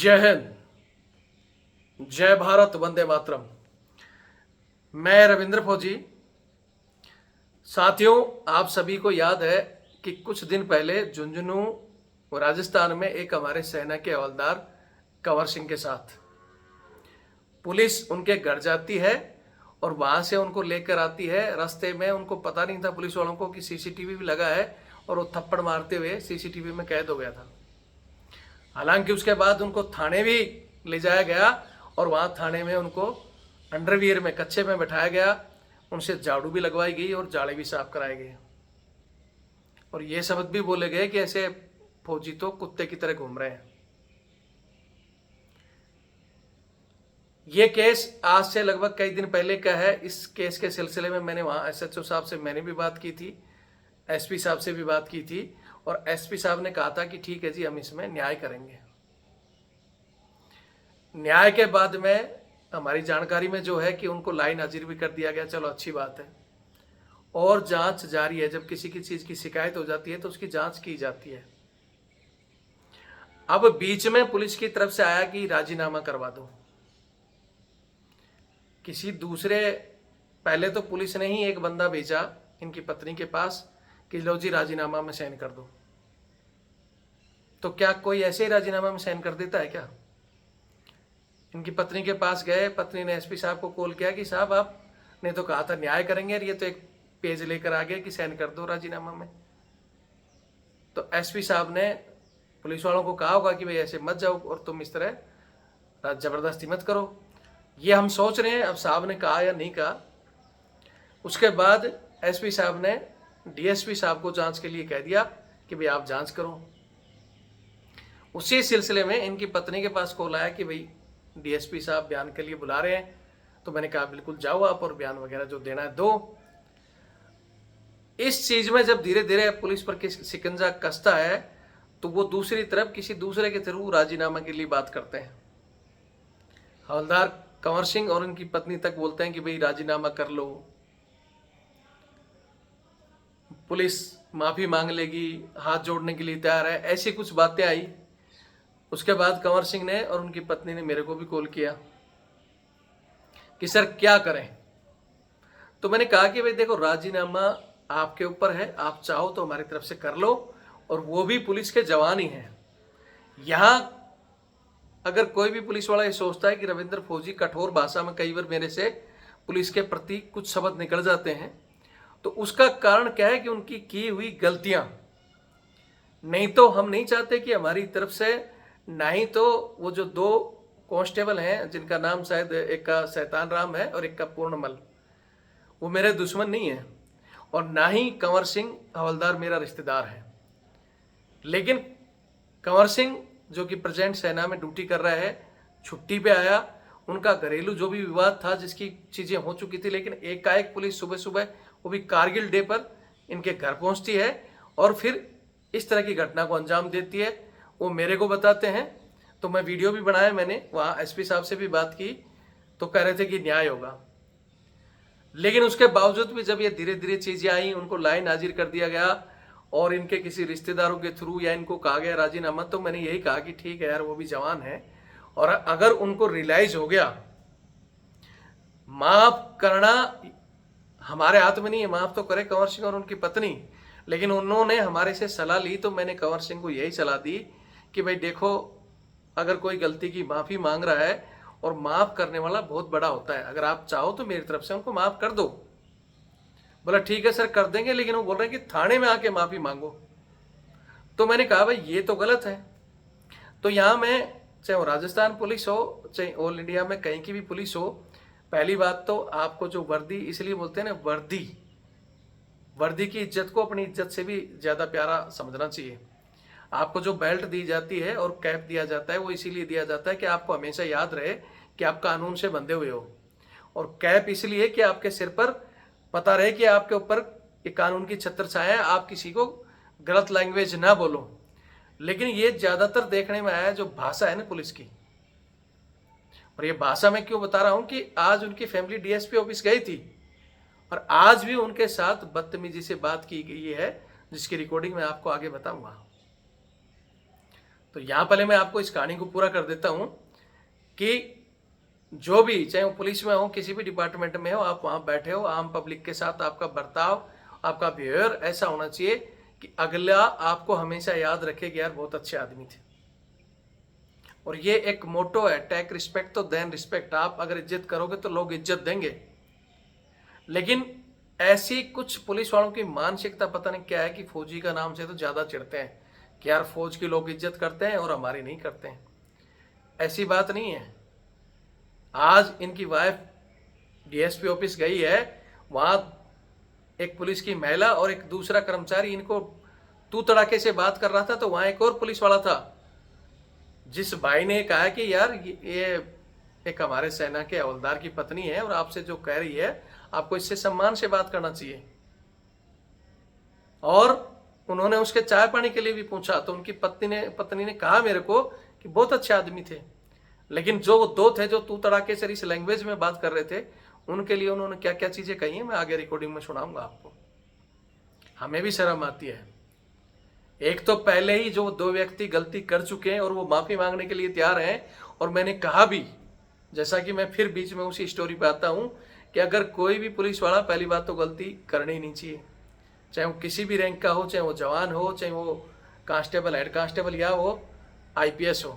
जय हिंद, जय भारत, वंदे मातरम। मैं रविंद्र फौजी। साथियों, आप सभी को याद है कि कुछ दिन पहले झुंझुनू राजस्थान में एक हमारे सेना के हवलदार कंवर सिंह के साथ पुलिस उनके घर जाती है और वहां से उनको लेकर आती है। रास्ते में उनको पता नहीं था पुलिस वालों को कि सीसीटीवी भी लगा है और वो थप्पड़ मारते हुए सीसीटीवी में कैद हो गया था। हालांकि उसके बाद उनको थाने भी ले जाया गया और वहां थाने में उनको अंडरवियर में कच्चे में बैठाया गया। उनसे झाड़ू भी लगवाई गई और जाड़े भी साफ कराए गए और ये शब्द भी बोले गए कि ऐसे फौजी तो कुत्ते की तरह घूम रहे हैं। ये केस आज से लगभग कई दिन पहले का है। इस केस के सिलसिले में मैंने वहां एसएचओ साहब से मैंने भी बात की थी, एसपी साहब से भी बात की थी और एसपी साहब ने कहा था कि ठीक है जी, हम इसमें न्याय करेंगे। न्याय के बाद में हमारी जानकारी में जो है कि उनको लाइन हाजिर भी कर दिया गया। चलो, अच्छी बात है। और जांच जारी है। जब किसी की चीज की शिकायत हो जाती है तो उसकी जांच की जाती है। अब बीच में पुलिस की तरफ से आया कि राजीनामा करवा दो। किसी दूसरे, पहले तो पुलिस ने ही एक बंदा भेजा इनकी पत्नी के पास कि लो जी, राजीनामा में साइन कर दो। तो क्या कोई ऐसे ही राजीनामा में साइन कर देता है क्या? इनकी पत्नी के पास गए, पत्नी ने एसपी साहब को कॉल किया कि साहब, आपने तो कहा था न्याय करेंगे और ये तो एक पेज लेकर आ गया कि साइन कर दो राजीनामा में। तो एसपी साहब ने पुलिस वालों को कहा होगा कि भाई ऐसे मत जाओ और तुम इस तरह जबरदस्ती मत करो। ये हम सोच रहे हैं अब साहब ने कहा या नहीं कहा। उसके बाद एसपी साहब ने डीएसपी साहब को जांच के लिए कह दिया कि भाई आप जांच करो। उसी सिलसिले में इनकी पत्नी के पास कॉल आया कि भाई डीएसपी साहब बयान के लिए बुला रहे हैं। तो मैंने कहा बिल्कुल जाओ आप और बयान वगैरह जो देना है दो। इस चीज में जब धीरे धीरे पुलिस पर शिकंजा कसता है तो वो दूसरी तरफ किसी दूसरे के थ्रू राजीनामा के लिए बात करते हैं। हवलदार कंवर सिंह और उनकी पत्नी तक बोलते हैं कि भाई राजीनामा कर लो, पुलिस माफी मांग लेगी, हाथ जोड़ने के लिए तैयार है, ऐसी कुछ बातें आई। उसके बाद कंवर सिंह ने और उनकी पत्नी ने मेरे को भी कॉल किया कि सर क्या करें। तो मैंने कहा कि भाई देखो, राजीनामा आपके ऊपर है, आप चाहो तो हमारी तरफ से कर लो, और वो भी पुलिस के जवान ही हैं। यहां अगर कोई भी पुलिस वाला ये सोचता है कि रविंद्र फौजी कठोर भाषा में कई बार मेरे से पुलिस के प्रति कुछ शब्द निकल जाते हैं, तो उसका कारण क्या है कि उनकी की हुई गलतियां। नहीं तो हम नहीं चाहते कि हमारी तरफ से, ना ही तो वो जो दो कांस्टेबल हैं जिनका नाम शायद एक का शैतान राम है और एक का पूर्णमल, वो मेरे दुश्मन नहीं है, और ना ही कंवर सिंह हवलदार मेरा रिश्तेदार है। लेकिन कंवर सिंह जो कि प्रेजेंट सेना में ड्यूटी कर रहा है, छुट्टी पे आया, उनका घरेलू जो भी विवाद था, जिसकी चीजें हो चुकी थी, लेकिन एकाएक पुलिस सुबह सुबह, वो भी कारगिल डे पर, इनके घर पहुंचती है और फिर इस तरह की घटना को अंजाम देती है। वो मेरे को बताते हैं तो मैं वीडियो भी बनाया। मैंने वहां एसपी साहब से भी बात की तो कह रहे थे कि न्याय होगा। लेकिन उसके बावजूद भी जब ये धीरे धीरे चीजें आई, उनको लाइन हाजिर कर दिया गया और इनके किसी रिश्तेदारों के थ्रू या इनको कहा गया राजीनामा, तो मैंने यही कहा कि ठीक है यार, वो भी जवान है और अगर उनको रियलाइज हो गया, माफ करना हमारे हाथ में नहीं है, माफ तो करे कंवर सिंह और उनकी पत्नी। लेकिन उन्होंने हमारे से सलाह ली तो मैंने कंवर सिंह को यही सलाह दी कि भाई देखो, अगर कोई गलती की माफी मांग रहा है, और माफ करने वाला बहुत बड़ा होता है, अगर आप चाहो तो मेरी तरफ से उनको माफ कर दो। बोला ठीक है सर, कर देंगे, लेकिन वो बोल रहे हैं कि थाने में आके माफी मांगो। तो मैंने कहा भाई ये तो गलत है। तो यहां मैं, चाहे वो राजस्थान पुलिस हो, चाहे ऑल इंडिया में कहीं की भी पुलिस हो, पहली बात तो आपको जो वर्दी, इसलिए बोलते हैं ना, वर्दी की इज्जत को अपनी इज्जत से भी ज्यादा प्यारा समझना चाहिए। आपको जो बेल्ट दी जाती है और कैप दिया जाता है, वो इसीलिए दिया जाता है कि आपको हमेशा याद रहे कि आप कानून से बंधे हुए हो, और कैप इसलिए कि आपके सिर पर पता रहे कि आपके ऊपर ये कानून की छत्र छाया है, आप किसी को गलत लैंग्वेज ना बोलो। लेकिन ये ज्यादातर देखने में आया जो भाषा है ना पुलिस की, और ये भाषा मैं क्यों बता रहा हूं कि आज उनकी फैमिली डीएसपी ऑफिस गई थी और आज भी उनके साथ बदतमीजी से बात की गई है, जिसकी रिकॉर्डिंग मैं आपको आगे बताऊंगा। तो यहाँ पहले मैं आपको इस कहानी को पूरा कर देता हूँ कि जो भी, चाहे वो पुलिस में हो, किसी भी डिपार्टमेंट में हो, आप वहाँ बैठे हो, आम पब्लिक के साथ आपका बर्ताव, आपका बिहेवियर ऐसा होना चाहिए कि अगला आपको हमेशा याद रखे कि यार बहुत अच्छे आदमी थे। और ये एक मोटो है, टेक रिस्पेक्ट तो देन रिस्पेक्ट। आप अगर इज्जत करोगे तो लोग इज्जत देंगे। लेकिन ऐसी कुछ पुलिस वालों की मानसिकता पता नहीं क्या है कि फौजी का नाम से तो ज्यादा चिढ़ते हैं कि यार फौज की लोग इज्जत करते हैं और हमारी नहीं करते हैं। ऐसी बात नहीं है। आज इनकी वाइफ डीएसपी ऑफिस गई है, वहां एक पुलिस की महिला और एक दूसरा कर्मचारी इनको तू तड़ाके से बात कर रहा था, तो वहां एक और पुलिस वाला था जिस भाई ने कहा कि यार ये एक हमारे सेना के हवलदार की पत्नी है और आपसे जो कह रही है आपको इससे सम्मान से बात करना चाहिए। और उन्होंने उसके चाय पानी के लिए भी पूछा तो उनकी पत्नी ने कहा मेरे को कि बहुत अच्छे आदमी थे। लेकिन जो दो थे जो तू तड़ाके से इस लैंग्वेज में बात कर रहे थे, उनके लिए उन्होंने क्या क्या चीजें कही है मैं आगे रिकॉर्डिंग में सुनाऊंगा आपको। हमें भी शर्म आती है। एक तो पहले ही जो दो व्यक्ति गलती कर चुके हैं और वो माफी मांगने के लिए तैयार हैं। और मैंने कहा भी, जैसा कि मैं फिर बीच में उसी स्टोरी पे आता हूं कि अगर कोई भी पुलिस वाला, पहली बात तो गलती करनी नहीं चाहिए, चाहे वो किसी भी रैंक का हो, चाहे वो जवान हो, चाहे वो कांस्टेबल, हेड कांस्टेबल या वो आईपीएस हो।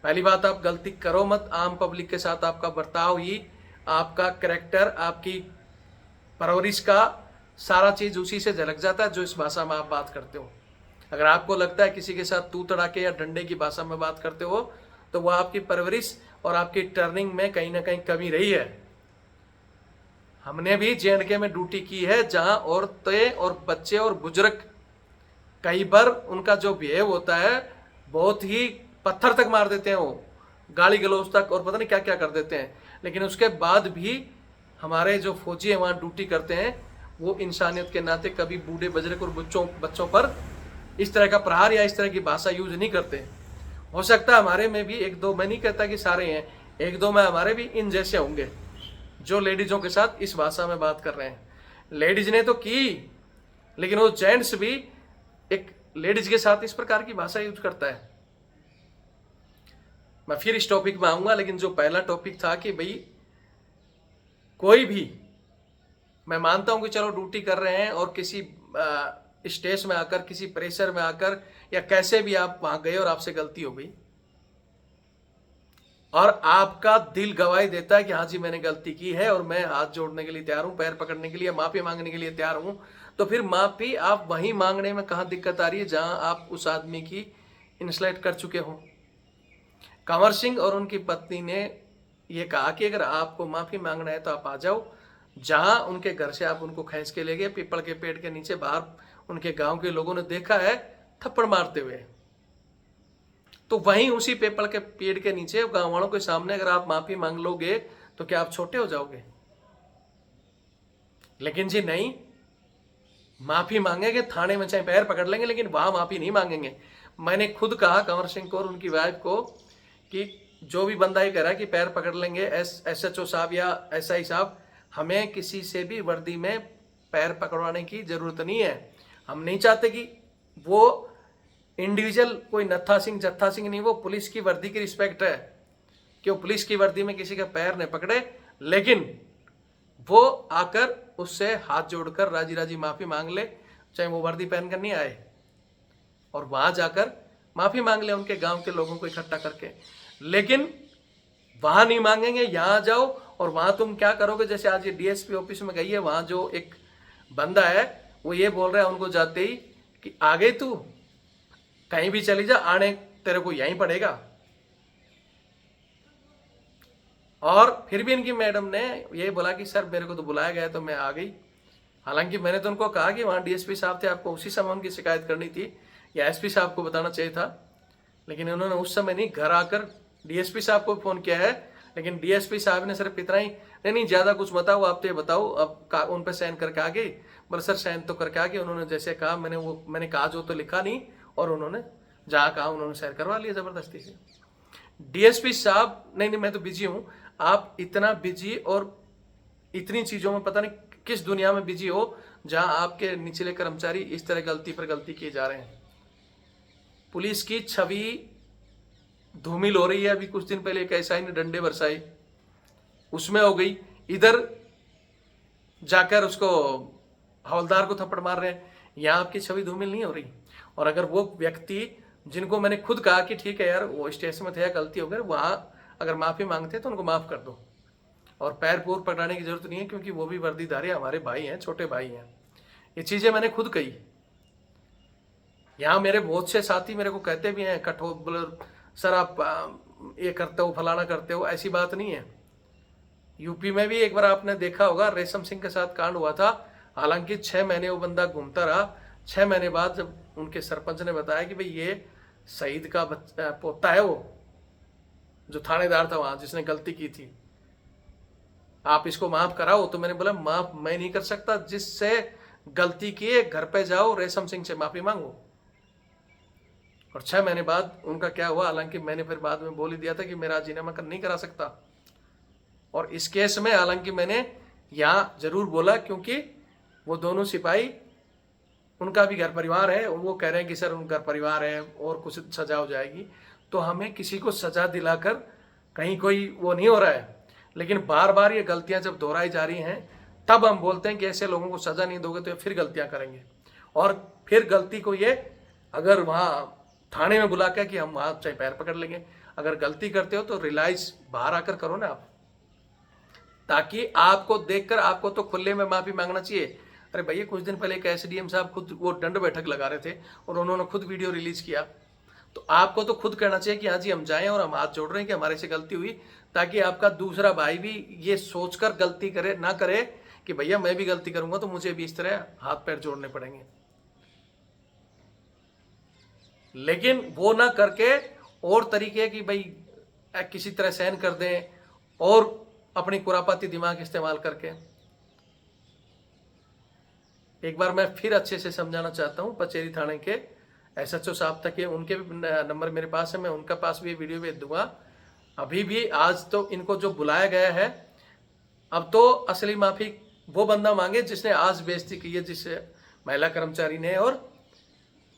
पहली बात, आप गलती करो मत। आम पब्लिक के साथ आपका बर्ताव ही आपका कैरेक्टर, आपकी परवरिश का सारा चीज उसी से झलक जाता है जो इस भाषा में आप बात करते हो। अगर आपको लगता है किसी के साथ तू तड़ाके या डंडे की भाषा में बात करते हो तो वह आपकी परवरिश और आपकी टर्निंग में कहीं ना कहीं कमी रही है। हमने भी जेएंडके में ड्यूटी की है जहां औरतें और बच्चे और बुजुर्ग कई बार उनका जो बिहेव होता है बहुत ही पत्थर तक मार देते हैं, वो गाली गलौज तक और पता नहीं क्या क्या कर देते हैं। लेकिन उसके बाद भी हमारे जो फौजी है वहां ड्यूटी करते हैं, वो इंसानियत के नाते कभी बूढ़े बुजुर्ग और बच्चों पर इस तरह का प्रहार या इस तरह की भाषा यूज नहीं करते। हो सकता है हमारे में भी एक दो, मैं नहीं कहता कि सारे हैं, एक दो में हमारे भी इन जैसे होंगे जो लेडीजों के साथ इस भाषा में बात कर रहे हैं। लेडीज ने तो की, लेकिन वो जेंट्स भी एक लेडीज के साथ इस प्रकार की भाषा यूज करता है। मैं फिर इस टॉपिक में आऊंगा, लेकिन जो पहला टॉपिक था कि भाई कोई भी, मैं मानता हूं कि चलो ड्यूटी कर रहे हैं और किसी स्टेज में आकर, किसी प्रेशर में आकर या कैसे भी आप वहां गए और आपसे गलती हो गई और आपका दिल गवाही देता है कि हाँ जी मैंने गलती की है और मैं हाथ जोड़ने के लिए तैयार हूं, पैर पकड़ने के लिए, माफी मांगने के लिए तैयार हूं, तो फिर माफी आप वहीं मांगने में कहां दिक्कत आ रही है जहां आप उस आदमी की इंसल्ट कर चुके हो। कंवर सिंह और उनकी पत्नी ने यह कहा कि अगर आपको माफी मांगना है तो आप आ जाओ। जहां उनके घर से आप उनको खींच के ले गए, पीपल के पेड़ के नीचे बाहर उनके गांव के लोगों ने देखा है थप्पड़ मारते हुए, तो वहीं उसी पीपल के पेड़ के नीचे गांव वालों के सामने अगर आप माफी मांग लोगे तो क्या आप छोटे हो जाओगे? लेकिन जी नहीं, माफी मांगेंगे थाने में, चाहे पैर पकड़ लेंगे, लेकिन वहां माफी नहीं मांगेंगे। मैंने खुद कहा कंवर सिंह को और उनकी वाइफ को कि जो भी बंदा ही कह रहा है कि पैर पकड़ लेंगे एसएचओ साहब या एसआई साहब, हमें किसी से भी वर्दी में पैर पकड़वाने की जरूरत नहीं है। हम नहीं चाहते कि वो इंडिविजुअल कोई नत्था सिंह जत्था सिंह नहीं, वो पुलिस की वर्दी की रिस्पेक्ट है कि वो पुलिस की वर्दी में किसी का पैर नहीं पकड़े, लेकिन वो आकर उससे हाथ जोड़कर राजी राजी माफी मांग ले, चाहे वो वर्दी पहन कर नहीं आए, और वहां जाकर माफी मांग ले उनके गांव के लोगों को इकट्ठा करके। लेकिन वहां नहीं मांगेंगे, यहां जाओ और वहां तुम क्या करोगे? जैसे आज ये डीएसपी ऑफिस में गई है, वहां जो एक बंदा है वो ये बोल रहा है उनको जाते ही कि आ गई तू, कहीं भी चली जा, आने तेरे को यहीं पड़ेगा। और फिर भी इनकी मैडम ने ये बोला कि सर मेरे को तो बुलाया गया तो मैं आ गई। हालांकि मैंने तो उनको कहा कि वहां डीएसपी साहब थे, आपको उसी समय उनकी शिकायत करनी थी या एसपी साहब को बताना चाहिए था, लेकिन उन्होंने उस समय नहीं, घर आकर डीएसपी साहब को फोन किया है। लेकिन डीएसपी साहब ने सिर्फ इतना ही, नहीं ज्यादा कुछ बताओ, आप तो ये बताओ अब उन पर साइन करके आ गई। बोले सर साइन तो करके आ गए, उन्होंने जैसे कहा मैंने कहा जो तो लिखा नहीं, और उन्होंने जहां कहा उन्होंने साइन करवा लिया जबरदस्ती से। डीएसपी साहब नहीं मैं तो बिजी हूं, आप इतना बिजी और इतनी चीजों में पता नहीं किस दुनिया में बिजी हो जहां आपके निचले कर्मचारी इस तरह गलती पर गलती किए जा रहे हैं। पुलिस की छवि धूमिल हो रही है। अभी कुछ दिन पहले एक एसआई ने डंडे बरसाए, उसमें हो गई। इधर जाकर उसको हवलदार को थप्पड़ मार रहे हैं, यहाँ आपकी छवि धूमिल नहीं हो रही। और अगर वो व्यक्ति जिनको मैंने खुद कहा कि ठीक है यार वो स्टेशन में थे, गलती हो गई, वहाँ अगर माफ़ी मांगते तो उनको माफ़ कर दो, और पैर पूर पकड़ाने की जरूरत नहीं है, क्योंकि वो भी वर्दीधारी हमारे भाई हैं, छोटे भाई हैं। ये चीज़ें मैंने खुद कही। यहाँ मेरे बहुत से साथी मेरे को कहते भी हैं कठोर, सर आप ये करते हो, फलाना करते हो, ऐसी बात नहीं है। यूपी में भी एक बार आपने देखा होगा रेशम सिंह के साथ कांड हुआ था। हालांकि 6 महीने वो बंदा घूमता रहा। 6 महीने बाद जब उनके सरपंच ने बताया कि भाई ये शहीद का पोता है, वो जो थानेदार था वहां जिसने गलती की थी, आप इसको माफ कराओ, तो मैंने बोला माफ मैं नहीं कर सकता। जिससे गलती किए घर पे जाओ, रेशम सिंह से माफी मांगो। और 6 महीने बाद उनका क्या हुआ, हालांकि मैंने फिर बाद में बोल ही दिया था कि मैं राजीनामा नहीं करा सकता। और इस केस में हालांकि मैंने यहाँ जरूर बोला, क्योंकि वो दोनों सिपाही, उनका भी घर परिवार है, और वो कह रहे हैं कि सर उनका घर परिवार है और कुछ सजा हो जाएगी। तो हमें किसी को सजा दिलाकर कहीं कोई वो नहीं हो रहा है। लेकिन बार बार ये गलतियां जब दोहराई जा रही हैं, तब हम बोलते हैं कि ऐसे लोगों को सजा नहीं दोगे तो ये फिर गलतियां करेंगे। और फिर गलती को ये अगर वहाँ थाने में बुला के कि हम वहाँ चाहे पैर पकड़ लेंगे। अगर गलती करते हो तो रियलाइज बाहर आकर करो ना आप, ताकि आपको देखकर आपको तो खुले में माफी मांगना चाहिए। अरे भैया कुछ दिन पहले एक एसडीएम साहब खुद वो दंड बैठक लगा रहे थे और उन्होंने खुद वीडियो रिलीज किया। तो आपको तो खुद कहना चाहिए कि हाँ जी हम जाएं और हम हाथ जोड़ रहे हैं कि हमारे से गलती हुई, ताकि आपका दूसरा भाई भी ये सोचकर गलती करे ना करे कि भैया मैं भी गलती करूंगा तो मुझे भी इस तरह हाथ पैर जोड़ने पड़ेंगे। लेकिन वो ना करके और तरीके की भाई किसी तरह सहन कर दें और अपनी कुरापाती दिमाग इस्तेमाल करके। एक बार मैं फिर अच्छे से समझाना चाहता हूँ, पचेरी थाने के एसएचओ साहब तक है, उनके भी नंबर मेरे पास है, मैं उनका पास भी वीडियो भेज दूंगा। अभी भी आज तो इनको जो बुलाया गया है, अब तो असली माफी वो बंदा मांगे जिसने आज बेइज्जती की है, जिस महिला कर्मचारी ने और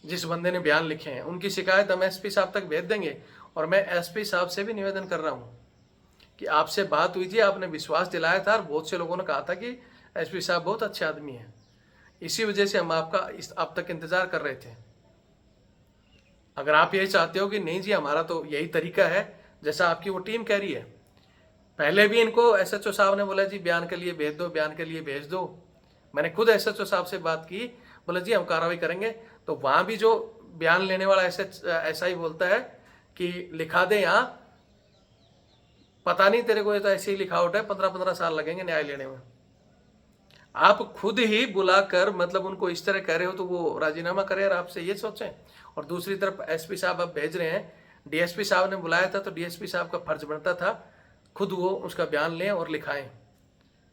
जिस बंदे ने बयान लिखे हैं। उनकी शिकायत हम एसपी साहब तक भेज देंगे। और मैं एसपी साहब से भी निवेदन कर रहा हूँ कि आपसे बात हुई थी, आपने विश्वास दिलाया था और बहुत से लोगों ने कहा था कि एसपी साहब बहुत अच्छे आदमी हैं, इसी वजह से हम आपका अब तक इंतजार कर रहे थे। अगर आप यही चाहते हो कि नहीं जी हमारा तो यही तरीका है जैसा आपकी वो टीम कह रही है, पहले भी इनको एसएचओ साहब ने बोला जी बयान के लिए भेज दो, बयान के लिए भेज दो। मैंने खुद एसएचओ साहब से बात की, बोला जी हम कार्रवाई करेंगे। तो वहां भी जो बयान लेने वाला ऐसा ही बोलता है कि लिखा दे यहाँ, पता नहीं तेरे को ये तो ऐसे ही लिखावट है, 15-15 साल लगेंगे न्याय लेने में। आप खुद ही बुलाकर मतलब उनको इस तरह कह रहे हो तो वो राजीनामा करे और आपसे ये सोचें। और दूसरी तरफ एसपी साहब आप भेज रहे हैं, डीएसपी साहब ने बुलाया था तो डीएसपी साहब का फर्ज बनता था खुद वो उसका बयान लें और लिखाएं।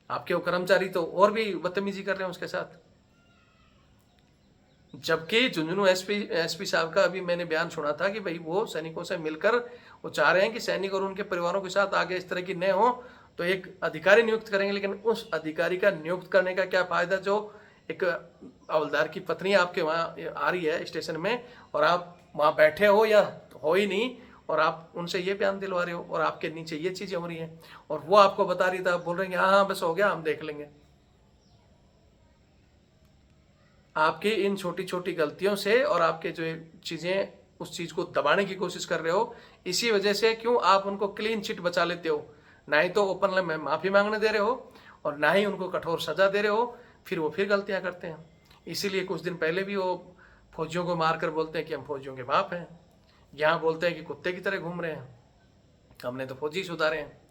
आपके वो कर्मचारी तो और भी बदतमीजी कर रहे हैं उसके साथ। जबकि झुंझुनू एसपी साहब का अभी मैंने बयान सुना था कि भाई वो सैनिकों से मिलकर वो चाह रहे हैं कि सैनिक और उनके परिवारों के साथ आगे इस तरह की न हो, तो एक अधिकारी नियुक्त करेंगे। लेकिन उस अधिकारी का नियुक्त करने का क्या फायदा जो एक हवलदार की पत्नी आपके वहाँ आ रही है स्टेशन में और आप वहाँ बैठे हो या हो ही नहीं, और आप उनसे ये बयान दिलवा रहे हो और आपके नीचे ये चीजें हो रही हैं और वो आपको बता रही था, बोल रहे हैं हाँ हाँ बस हो गया हम देख लेंगे। आपकी इन छोटी छोटी गलतियों से और आपके जो चीजें उस चीज को दबाने की कोशिश कर रहे हो, इसी वजह से क्यों आप उनको क्लीन चिट बचा लेते हो। ना ही तो ओपन में माफी मांगने दे रहे हो और ना ही उनको कठोर सजा दे रहे हो, फिर वो फिर गलतियां करते हैं। इसीलिए कुछ दिन पहले भी वो फौजियों को मारकर बोलते हैं कि हम फौजियों के बाप हैं, यहाँ बोलते हैं कि कुत्ते की तरह घूम रहे हैं, हमने तो फौजी सुधारे हैं।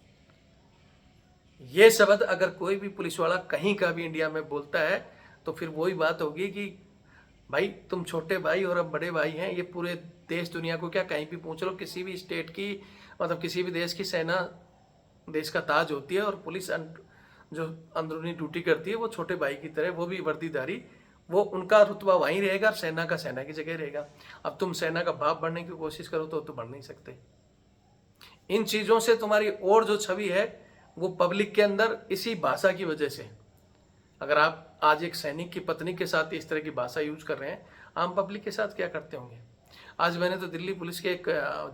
ये शब्द अगर कोई भी पुलिस वाला कहीं का भी इंडिया में बोलता है तो फिर वही बात होगी कि भाई तुम छोटे भाई और अब बड़े भाई हैं। ये पूरे देश दुनिया को क्या कहीं भी पूछ लो, किसी भी स्टेट की मतलब किसी भी देश की सेना देश का ताज होती है और पुलिस जो अंदरूनी ड्यूटी करती है वो छोटे भाई की तरह, वो भी वर्दीधारी, वो उनका रुतबा वहीं रहेगा, सेना का सेना की जगह रहेगा। अब तुम सेना का बाप बनने की कोशिश करो तो बन नहीं सकते। इन चीजों से तुम्हारी और जो छवि है वो पब्लिक के अंदर इसी भाषा की वजह से, अगर आप आज एक सैनिक की पत्नी के साथ इस तरह की भाषा यूज कर रहे हैं, आम पब्लिक के साथ क्या करते होंगे। आज मैंने तो दिल्ली पुलिस के एक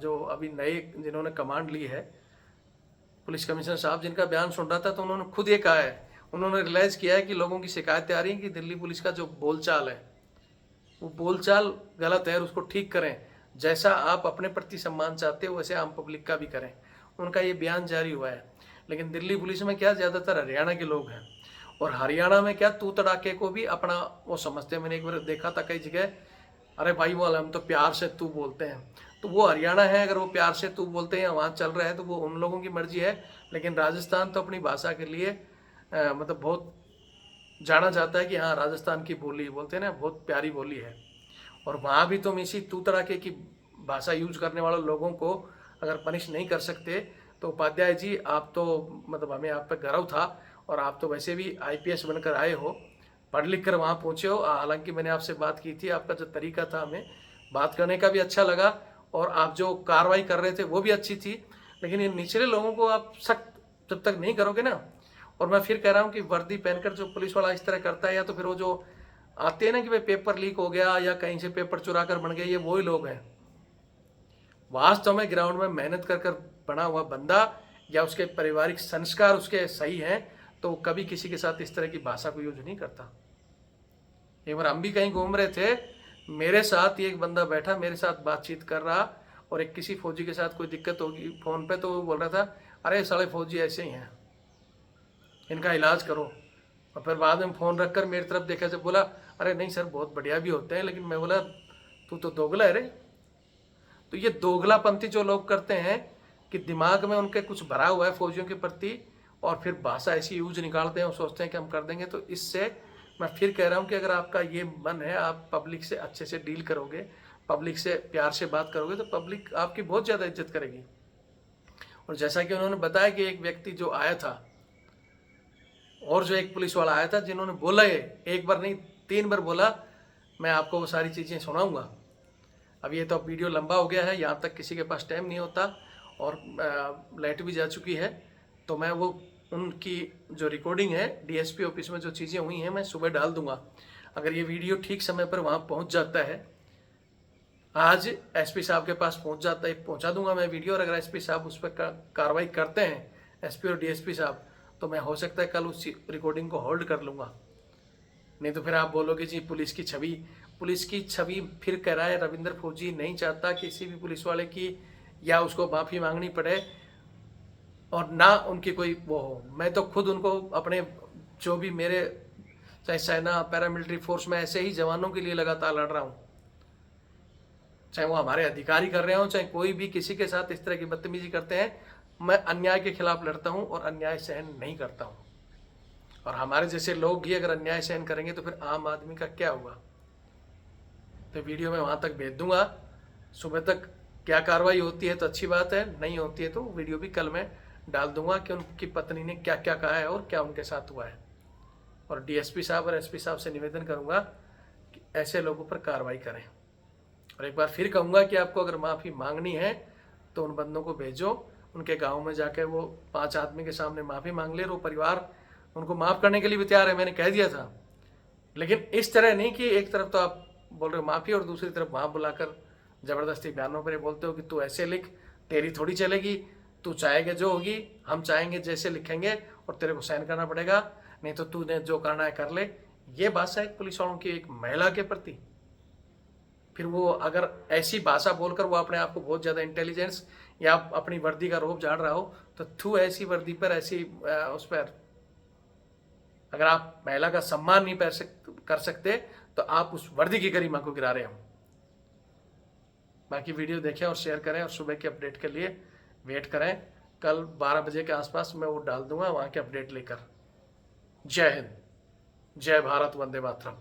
जो अभी नए जिन्होंने कमांड ली है, पुलिस कमिश्नर साहब, जिनका बयान सुन रहा था, तो उन्होंने खुद ये कहा है, उन्होंने रियलाइज़ किया है कि लोगों की शिकायतें आ रही हैं कि दिल्ली पुलिस का जो बोलचाल है वो बोलचाल गलत है और उसको ठीक करें। जैसा आप अपने प्रति सम्मान चाहते हो वैसे आम पब्लिक का भी करें। उनका ये बयान जारी हुआ है। लेकिन दिल्ली पुलिस में क्या, ज़्यादातर हरियाणा के लोग हैं, और हरियाणा में क्या, तू तड़ाके को भी अपना वो समझते हैं। मैंने एक बार देखा था कई जगह, अरे भाई वो हम तो प्यार से तू बोलते हैं, तो वो हरियाणा है, अगर वो प्यार से तू बोलते हैं वहाँ चल रहा है तो वो उन लोगों की मर्जी है। लेकिन राजस्थान तो अपनी भाषा के लिए मतलब बहुत जाना जाता है कि हाँ राजस्थान की बोली बोलते हैं ना, बहुत प्यारी बोली है। और वहाँ भी तुम इसी तू तड़ाके की भाषा यूज करने वाले लोगों को अगर पनिश नहीं कर सकते, तो उपाध्याय जी आप तो मतलब हमें आप पे गर्व था, और आप तो वैसे भी आईपीएस बनकर आए हो, पढ़ लिख कर वहाँ पहुँचे हो। हालांकि मैंने आपसे बात की थी, आपका जो तरीका था हमें बात करने का भी अच्छा लगा, और आप जो कार्रवाई कर रहे थे वो भी अच्छी थी। लेकिन इन निचले लोगों को आप सख्त जब तक नहीं करोगे ना, और मैं फिर कह रहा हूँ कि वर्दी पहनकर जो पुलिस वाला इस तरह करता है, या तो फिर वो जो आते हैं ना कि भाई पेपर लीक हो गया या कहीं से पेपर चुरा कर बन गए, ये वही लोग हैं। वास्तव में ग्राउंड में मेहनत कर कर बना हुआ बंदा या उसके पारिवारिक संस्कार उसके सही हैं तो कभी किसी के साथ इस तरह की भाषा को यूज नहीं करता। एक बार हम भी कहीं घूम रहे थे, मेरे साथ एक बंदा बैठा, मेरे साथ बातचीत कर रहा, और एक किसी फौजी के साथ कोई दिक्कत होगी फोन पे, तो वो बोल रहा था, अरे साले फौजी ऐसे ही हैं, इनका इलाज करो। और फिर बाद में फ़ोन रखकर मेरी तरफ देखा, जब बोला, अरे नहीं सर बहुत बढ़िया भी होते हैं। लेकिन मैं बोला, तू तो दोगला है रे। तो ये दोगलापंथी जो लोग करते हैं कि दिमाग में उनके कुछ भरा हुआ है फौजियों के प्रति, और फिर भाषा ऐसी यूज निकालते हैं और सोचते हैं कि हम कर देंगे। तो इससे मैं फिर कह रहा हूँ कि अगर आपका ये मन है, आप पब्लिक से अच्छे से डील करोगे, पब्लिक से प्यार से बात करोगे, तो पब्लिक आपकी बहुत ज़्यादा इज्जत करेगी। और जैसा कि उन्होंने बताया कि एक व्यक्ति जो आया था, और जो एक पुलिस वाला आया था, जिन्होंने बोला, ये एक बार नहीं 3 बार बोला, मैं आपको वो सारी चीज़ें सुनाऊंगा। अब ये तो वीडियो लंबा हो गया है, यहाँ तक किसी के पास टाइम नहीं होता, और लाइट भी जा चुकी है। तो मैं वो उनकी जो रिकॉर्डिंग है डीएसपी ऑफिस में जो चीज़ें हुई हैं, मैं सुबह डाल दूंगा। अगर ये वीडियो ठीक समय पर वहाँ पहुँच जाता है, आज एसपी साहब के पास पहुँच जाता है, पहुँचा दूंगा मैं वीडियो। और अगर एसपी साहब उस पर कार्रवाई करते हैं, एसपी और डीएसपी साहब, तो मैं हो सकता है कल उस रिकॉर्डिंग को होल्ड कर लूँगा। नहीं तो फिर आप बोलोगे जी पुलिस की छवि फिर कह रहा है रविंद्र फौजी नहीं चाहता किसी भी पुलिस वाले की या उसको माफ़ी मांगनी पड़े और ना उनकी कोई वो हो। मैं तो खुद उनको अपने जो भी मेरे चाहे सेना पैरामिलिट्री फोर्स में ऐसे ही जवानों के लिए लगातार लड़ रहा हूँ, चाहे वो हमारे अधिकारी कर रहे हो, चाहे कोई भी किसी के साथ इस तरह की बदतमीजी करते हैं, मैं अन्याय के खिलाफ लड़ता हूँ और अन्याय सहन नहीं करता हूँ। और हमारे जैसे लोग ही अगर अन्याय सहन करेंगे तो फिर आम आदमी का क्या होगा। तो वीडियो मैं वहाँ तक भेज दूंगा, सुबह तक क्या कार्रवाई होती है तो अच्छी बात है, नहीं होती है तो वीडियो भी कल मैं डाल दूंगा कि उनकी पत्नी ने क्या क्या कहा है और क्या उनके साथ हुआ है। और डीएसपी साहब और एसपी साहब से निवेदन करूंगा कि ऐसे लोगों पर कार्रवाई करें। और एक बार फिर कहूँगा कि आपको अगर माफ़ी मांगनी है तो उन बंदों को भेजो, उनके गांव में जाकर वो 5 आदमी के सामने माफ़ी मांग ले, और वो परिवार उनको माफ़ करने के लिए भी तैयार है, मैंने कह दिया था। लेकिन इस तरह नहीं कि एक तरफ तो आप बोल रहे हो माफ़ी और दूसरी तरफ वहाँ बुलाकर ज़बरदस्ती बयानों पर बोलते हो कि तू ऐसे लिख, तेरी थोड़ी चलेगी, तू चाहेगा जो होगी, हम चाहेंगे जैसे लिखेंगे और तेरे को साइन करना पड़ेगा, नहीं तो तूने जो करना है कर ले। ये भाषा है पुलिस वालों की एक महिला के प्रति। फिर वो अगर ऐसी भाषा बोलकर वो अपने आप को बहुत ज़्यादा इंटेलिजेंस या अपनी वर्दी का रोब झाड़ रहा हो, तो तू ऐसी वर्दी पर ऐसी उस पर अगर आप महिला का सम्मान नहीं कर सकते तो आप उस वर्दी की गरिमा को गिरा रहे हो। बाकी वीडियो देखें और शेयर करें, और सुबह के अपडेट के लिए वेट करें। कल 12 बजे के आसपास मैं वो डाल दूंगा वहाँ के अपडेट लेकर। जय हिंद, जय भारत, वंदे मातरम।